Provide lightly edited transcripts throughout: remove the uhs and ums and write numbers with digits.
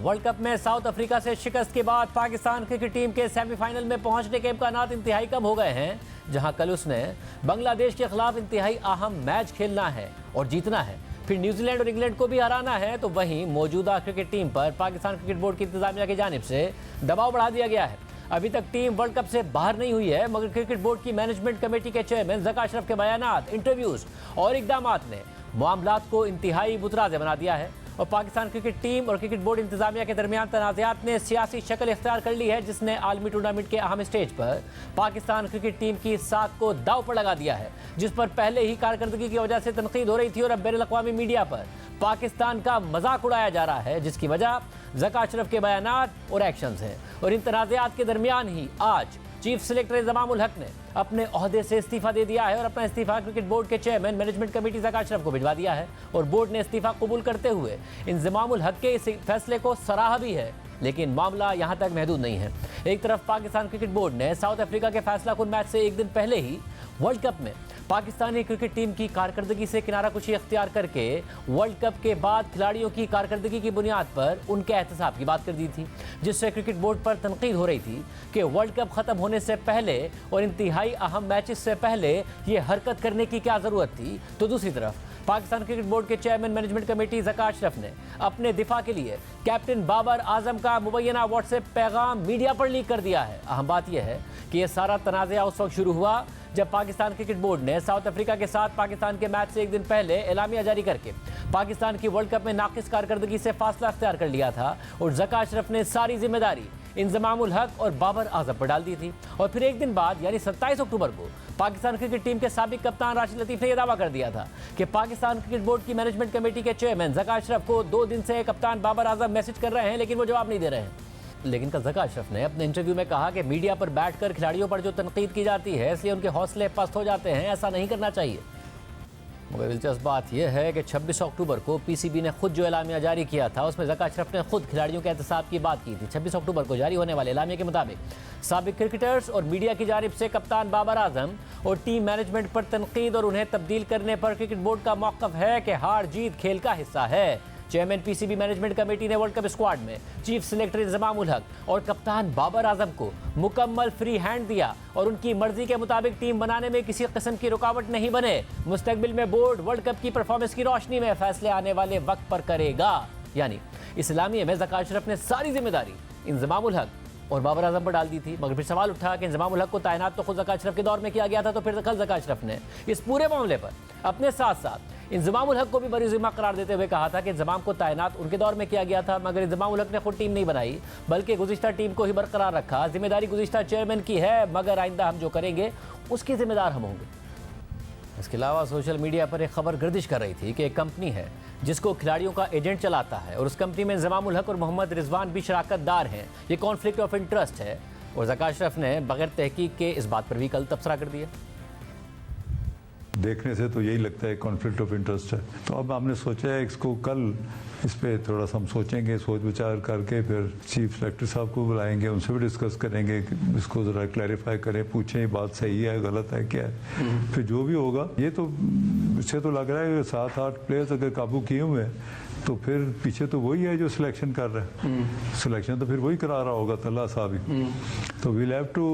World cup में south Africa से शिकस्त के बाद पाकिस्तान क्रिकेट टीम के सेमीफाइनल में पहुंचने के इम्कानात इंतहाई कम हो गए हैं, जहां कल उसने बांग्लादेश के खिलाफ इंतहाई अहम मैच खेलना है और जीतना है, फिर न्यूजीलैंड और इंग्लैंड को भी हराना है। तो वहीं मौजूदा क्रिकेट टीम पर पाकिस्तान क्रिकेट बोर्ड की इंतजामिया की जानिब से दबाव बढ़ा दिया गया है। अभी तक टीम वर्ल्ड कप से बाहर नहीं हुई है, मगर क्रिकेट बोर्ड की मैनेजमेंट कमेटी के चेयरमैन ज़का अशरफ के बयानात, इंटरव्यूज और इकदामात ने मामलात को इंतहाई मुतराज़ बना दिया है और पाकिस्तान क्रिकेट टीम और क्रिकेट बोर्ड इंतजामिया के दरमियान तनाज़ात ने सियासी शक्ल इख्तियार कर ली है, जिसने आलमी टूर्नामेंट के अहम स्टेज पर पाकिस्तान क्रिकेट टीम की साख को दाव पर लगा दिया है, जिस पर पहले ही कारकर्दगी की वजह से तनकीद हो रही थी और अब बैनुल अक़वामी मीडिया पर पाकिस्तान का मजाक उड़ाया जा रहा है, जिसकी वजह ज़का अशरफ के बयानात और एक्शंस हैं। और इन तनाज़ात के दरमियान ही आज चीफ सेलेक्टर इंज़माम उल हक ने अपने ओहदे से इस्तीफ़ा दे दिया है और अपना इस्तीफ़ा क्रिकेट बोर्ड के chairman management committee Zaka Ashraf को भिजवा दिया है और बोर्ड ने इस्तीफ़ा कबूल करते हुए इंज़माम उल हक के इस फैसले को सराहा भी है। लेकिन मामला यहाँ तक महदूद नहीं है। एक तरफ पाकिस्तान क्रिकेट बोर्ड ने साउथ अफ्रीका के फैसला कुन मैच से एक दिन पहले ही वर्ल्ड कप में पाकिस्तानी क्रिकेट टीम की कारकर्दगी से किनारा कुशी इख्तियार करके वर्ल्ड कप के बाद खिलाड़ियों की कारकर्दगी की बुनियाद पर उनके एहतसाब की बात कर दी थी, जिससे क्रिकेट बोर्ड पर तनकीद हो रही थी कि वर्ल्ड कप ख़त्म होने से पहले और इंतहाई अहम मैचेस से पहले ये हरकत करने की क्या ज़रूरत थी। तो दूसरी तरफ पाकिस्तान क्रिकेट बोर्ड के chairman management committee Zaka Ashraf ने अपने दिफा के लिए कैप्टन बाबर आजम का मुबैना व्हाट्सएप पैगाम मीडिया पर लीक कर दिया है। अहम बात यह है कि यह सारा तनाज़ा उस वक्त शुरू हुआ जब पाकिस्तान क्रिकेट बोर्ड ने साउथ अफ्रीका के साथ पाकिस्तान के मैच से एक दिन पहले एलामिया जारी करके पाकिस्तान की वर्ल्ड कप में नाकिस कारकर्दगी से फासला अख्तियार कर लिया था और ज़का अशरफ ने सारी जिम्मेदारी इंज़माम उल हक और बाबर आजम पर डाल दी थी। और फिर एक दिन बाद यानी 27 अक्टूबर को पाकिस्तान क्रिकेट टीम के साबिक कप्तान राशिद लतीफ़ ने यह दावा कर दिया था कि पाकिस्तान क्रिकेट बोर्ड की मैनेजमेंट कमेटी के चेयरमैन ज़का अशरफ को 2 दिन से कप्तान बाबर आजम मैसेज कर रहे हैं, लेकिन वो जवाब नहीं दे रहे हैं। लेकिन कल ज़का अशरफ ने अपने इंटरव्यू में कहा कि मीडिया पर बैठकर खिलाड़ियों पर जो तनकीद की जाती है इसलिए उनके हौसले पस्त हो जाते हैं, ऐसा नहीं करना चाहिए। मगर दिलचस्प बात यह है कि 26 अक्टूबर को पीसीबी ने खुद जो एलामिया जारी किया था उसमें ज़का अशरफ ने खुद खिलाड़ियों के एहतसाब की बात की थी। 26 अक्टूबर को जारी होने वाले एलामिया के मुताबिक साबिक क्रिकेटर्स और मीडिया की जानिब से कप्तान बाबर आजम और टीम मैनेजमेंट पर तनकीद और उन्हें तब्दील करने पर क्रिकेट बोर्ड का मौक़िफ़ है कि हार जीत खेल का हिस्सा है। चेयरमैन पीसीबी मैनेजमेंट कमेटी ने वर्ल्ड कप स्क्वाड में चीफ सेलेक्टर इंज़माम उल हक और कप्तान बाबर आजम को मुकम्मल फ्री हैंड दिया और उनकी मर्जी के मुताबिक टीम बनाने में किसी किस्म की रुकावट नहीं बने। मुस्तकबिल में बोर्ड वर्ल्ड कप की परफॉर्मेंस की रोशनी में फैसले आने वाले वक्त पर करेगा। यानी इस्लामिया में ज़का अशरफ ने सारी जिम्मेदारी इंज़माम उल हक और बाबर आजम पर डाल दी थी। मगर फिर सवाल उठा कि इंज़माम उल हक को तैनात तो खुद ज़का अशरफ के दौर में किया गया था, तो फिर कल ज़का अशरफ ने इस पूरे मामले पर अपने साथ साथ इंज़माम उल हक को भी बरी ज़िम्मा करार देते हुए कहा था कि इंज़माम को तैनात उनके दौर में किया गया था, मगर इंज़माम उल हक ने खुद टीम नहीं बनाई बल्कि गुज़िश्ता टीम को ही बरकरार रखा। जिम्मेदारी गुज़िश्ता चेयरमैन की है, मगर आइंदा हम जो करेंगे उसकी जिम्मेदार हम होंगे। इसके अलावा सोशल मीडिया पर एक खबर गर्दिश कर रही थी कि एक कंपनी है जिसको खिलाड़ियों का एजेंट चलाता है और उस कंपनी में इंज़माम उल हक और मोहम्मद रिजवान भी शराकतदार हैं। ये कॉन्फ्लिक्ट ऑफ इंटरेस्ट है और ज़का अशरफ ने बगैर तहकीक के इस बात पर भी कल तबसरा कर दिया। देखने से तो यही लगता है कॉन्फ्लिक्ट ऑफ इंटरेस्ट है, तो अब हमने सोचा है इसको कल इस पर थोड़ा सा हम सोचेंगे, सोच विचार करके फिर चीफ सेलेक्टर साहब को बुलाएंगे, उनसे भी डिस्कस करेंगे कि इसको ज़रा क्लैरिफाई करें, पूछें ये बात सही है गलत है क्या है। फिर जो भी होगा, ये तो इससे तो लग रहा है 7-8 प्लेयर्स अगर काबू किए हुए हैं तो फिर पीछे तो वही है जो सिलेक्शन कर रहा है, सिलेक्शन तो फिर वही करा रहा होगा तल्ला साहब ही। तो we'll have to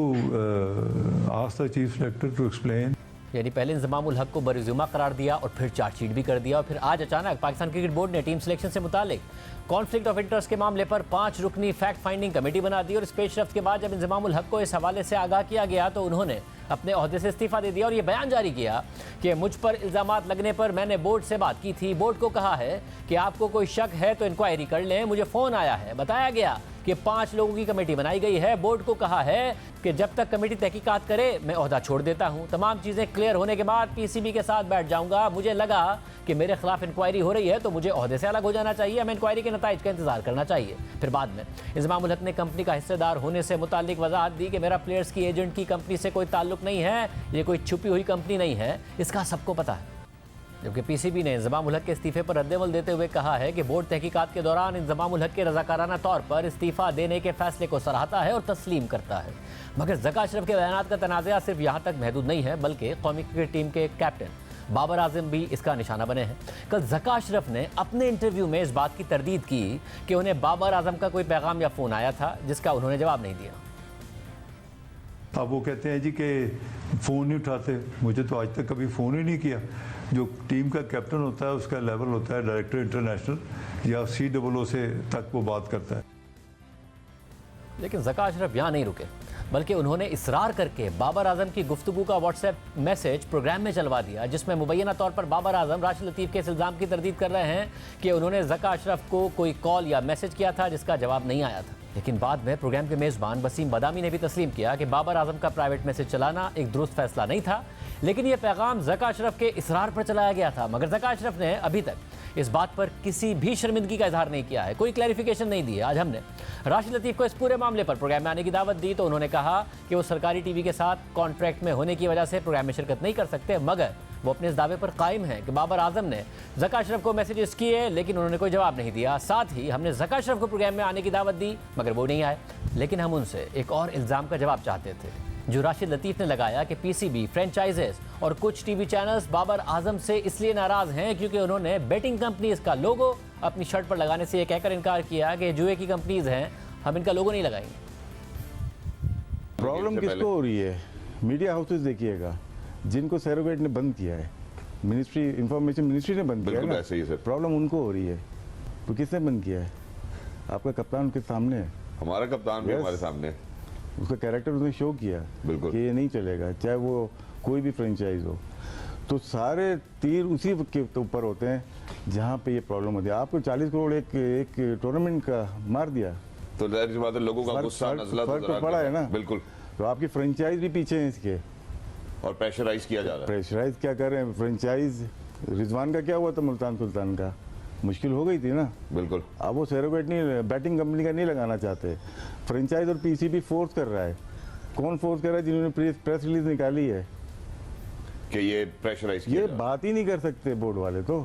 ask the chief selector to explain. यानी पहले इंज़माम उल हक को बरीजुमा करार दिया और फिर चार्जशीट भी कर दिया और फिर आज अचानक पाकिस्तान क्रिकेट बोर्ड ने टीम सिलेक्शन से मुतालिक कॉन्फ्लिक्ट ऑफ इंटरेस्ट के मामले पर 5 रुकनी फैक्ट फाइंडिंग कमेटी बना दी। और इस पेशरफ्त के बाद जब इंज़माम उल हक को इस हवाले से आगाह किया गया तो उन्होंने अपने ओहदे से इस्तीफ़ा दे दिया और ये बयान जारी किया कि मुझ पर इल्ज़ामात लगने पर मैंने बोर्ड से बात की थी, बोर्ड को कहा है कि आपको कोई शक है तो इंक्वायरी कर लें। मुझे फ़ोन आया है, बताया गया कि 5 लोगों की कमेटी बनाई गई है, बोर्ड को कहा है कि जब तक कमेटी तहकीकात करे मैं ओहदा छोड़ देता हूं। तमाम चीज़ें क्लियर होने के बाद पीसीबी के साथ बैठ जाऊंगा। मुझे लगा कि मेरे खिलाफ इंक्वायरी हो रही है तो मुझे ओहदे से अलग हो जाना चाहिए, हमें इंक्वायरी के नताइज का इंतजार करना चाहिए। फिर बाद में इंज़माम उल हक ने कंपनी का हिस्सेदार होने से मुतालिक वजाहत दी कि मेरा प्लेयर्स की एजेंट की कंपनी से कोई ताल्लुक नहीं है, ये कोई छुपी हुई कंपनी नहीं है, इसका सबको पता है। जबकि पीसीबी ने इंज़माम उल हक के इस्तीफ़े पर रद्द-ए-अमल देते हुए कहा है कि बोर्ड तहकीकात के दौरान इंज़माम उल हक के रज़ाकाराना तौर पर इस्तीफ़ा देने के फैसले को सराहता है और तस्लीम करता है। मगर ज़का अशरफ के बयानात का तनाज़ा सिर्फ यहाँ तक महदूद नहीं है, बल्कि कौमी क्रिकेट टीम के कैप्टन बाबर आजम भी इसका निशाना बने हैं। कल ज़का अशरफ ने अपने इंटरव्यू में इस बात की तरदीद की कि उन्हें बाबर आजम का कोई पैगाम या फ़ोन आया था, जिसका उन्होंने जवाब नहीं दिया। अब वो कहते हैं जी कि फ़ोन नहीं उठाते। मुझे तो आज तक कभी फ़ोन ही नहीं किया। जो टीम का कैप्टन होता है उसका लेवल होता है डायरेक्टर इंटरनेशनल या COO से तक वो बात करता है। लेकिन ज़का अशरफ यहाँ नहीं रुके, बल्कि उन्होंने इसरार करके बाबर आजम की गुफ्तगू का व्हाट्सएप मैसेज प्रोग्राम में चलवा दिया, जिसमें मुबैना तौर पर बाबर आजम राशिद लतीफ़ के इस इल्ज़ाम की तरदीद कर रहे हैं कि उन्होंने ज़का अशरफ को कोई कॉल या मैसेज किया था जिसका जवाब नहीं आया था। लेकिन बाद में प्रोग्राम के मेज़बान वसीम बदामी ने भी तस्लीम किया कि बाबर आजम का प्राइवेट मैसेज चलाना एक दुरुस्त फैसला नहीं था, लेकिन यह पैगाम ज़का अशरफ के इसरार पर चलाया गया था। मगर ज़का अशरफ ने अभी तक इस बात पर किसी भी शर्मिंदगी का इजहार नहीं किया है, कोई क्लैरिफिकेशन नहीं दी है। आज हमने राशिद लतीफ़ को इस पूरे मामले पर प्रोग्राम में आने की दावत दी तो उन्होंने कहा कि वो सरकारी टीवी के साथ कॉन्ट्रैक्ट में होने की वजह से प्रोग्राम में शिरकत नहीं कर सकते, मगर वो अपने इस दावे पर कायम हैं कि बाबर आजम ने ज़का अशरफ को मैसेजेस किए, लेकिन उन्होंने कोई जवाब नहीं दिया। साथ ही हमने ज़का अशरफ को प्रोग्राम में आने की दावत दी, मगर वो नहीं आए। लेकिन हम उनसे एक और इल्ज़ाम का जवाब चाहते थे जो राशिद लतीफ़ ने लगाया कि PCB, फ्रेंचाइजेस और कुछ टीवी चैनल्स बाबर आजम से इसलिए नाराज़ हैं क्योंकि उन्होंने बेटिंग कंपनीज का लोगो अपनी शर्ट पर लगाने से ये कहकर इनकार किया कि जुए की कंपनीज हैं, हम इनका लोगो नहीं लगाएंगे। प्रॉब्लम किसको हो रही है? मीडिया हाउसेस देखिएगा जिनको सैरोगेट ने बंद किया है, मिनिस्ट्री इंफॉर्मेशन मिनिस्ट्री ने बंद किया है ना, ऐसे ही सर। प्रॉब्लम उनको हो रही है। तो किसने बंद किया है? आपका कप्तान उनके सामने है, हमारा कप्तान भी Yes. हमारे सामने है। उसका कैरेक्टर उसने शो किया बिल्कुल। कि ये नहीं चलेगा, चाहे वो कोई भी फ्रेंचाइज हो। तो सारे तीर उसी के ऊपर होते हैं जहाँ पे ये प्रॉब्लम होती है। आपको 40 करोड़ एक टूर्नामेंट का मार दिया तो जाहिर सी बात है लोगों का गुस्सा नजला फर्क तो पड़ा है ना। बिल्कुल। तो आपकी फ्रेंचाइज भी पीछे है इसके, और प्रेशराइज किया जा रहा है। प्रेशराइज क्या कर रहे हैं फ्रेंचाइज। रिजवान का क्या हुआ था मुल्तान सुल्तान का? मुश्किल हो गई थी ना। बिल्कुल। अब वो सैरोगेट नहीं, बैटिंग कंपनी का नहीं लगाना चाहते। फ्रेंचाइज और PCB फोर्स कर रहा है। कौन फोर्स कर रहा है? जिन्होंने प्रेस रिलीज निकाली है कि ये प्रेशराइज किया ये जा रहा है। बात ही नहीं कर सकते बोर्ड वाले तो।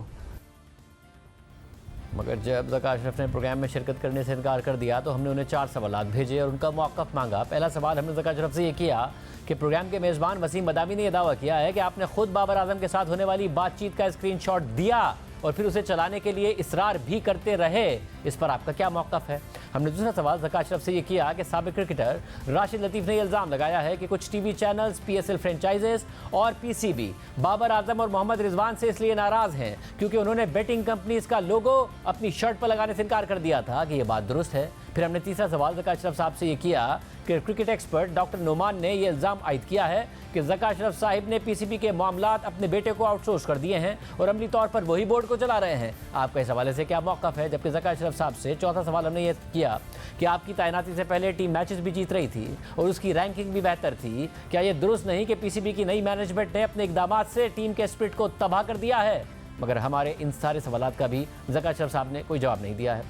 मगर जब ज़का अशरफ ने प्रोग्राम में शिरकत करने से इनकार कर दिया तो हमने उन्हें 4 सवालात भेजे और उनका मौक़िफ़ मांगा। पहला सवाल हमने ज़का अशरफ से ये किया कि प्रोग्राम के मेज़बान वसीम बदामी ने यह दावा किया है कि आपने खुद बाबर आजम के साथ होने वाली बातचीत का स्क्रीनशॉट दिया और फिर उसे चलाने के लिए इसरार भी करते रहे, इस पर आपका क्या मौक़िफ़ है? हमने दूसरा सवाल ज़का अशरफ से ये किया कि साबिक़ क्रिकेटर राशिद लतीफ़ ने इल्ज़ाम लगाया है कि कुछ टीवी चैनल्स, PSL फ्रेंचाइजेस और PCB बाबर आजम और मोहम्मद रिजवान से इसलिए नाराज़ हैं क्योंकि उन्होंने बेटिंग कंपनीज का लोगो अपनी शर्ट पर लगाने से इनकार कर दिया था कि ये बात दुरुस्त है। फिर हमने तीसरा सवाल ज़का अशरफ साहब से ये किया कि क्रिकेट एक्सपर्ट डॉक्टर नोमान ने यह इल्ज़ाम आयद किया है कि ज़का अशरफ साहिब ने PCB के मामलात अपने बेटे को आउटसोर्स कर दिए हैं और अमली तौर पर वही बोर्ड को चला रहे हैं। आपका इस हवाले से क्या मौक़िफ़ है? जबकि ज़का अशरफ साहब से चौथा सवाल हमने ये किया कि आपकी तैनाती से पहले टीम मैचेस भी जीत रही थी और उसकी रैंकिंग भी बेहतर थी, क्या ये दुरुस्त नहीं कि PCB की नई मैनेजमेंट ने अपने इक़दामात से टीम के स्पिरिट को तबाह कर दिया है? मगर हमारे इन सारे सवालात का भी ज़का अशरफ साहब ने कोई जवाब नहीं दिया है।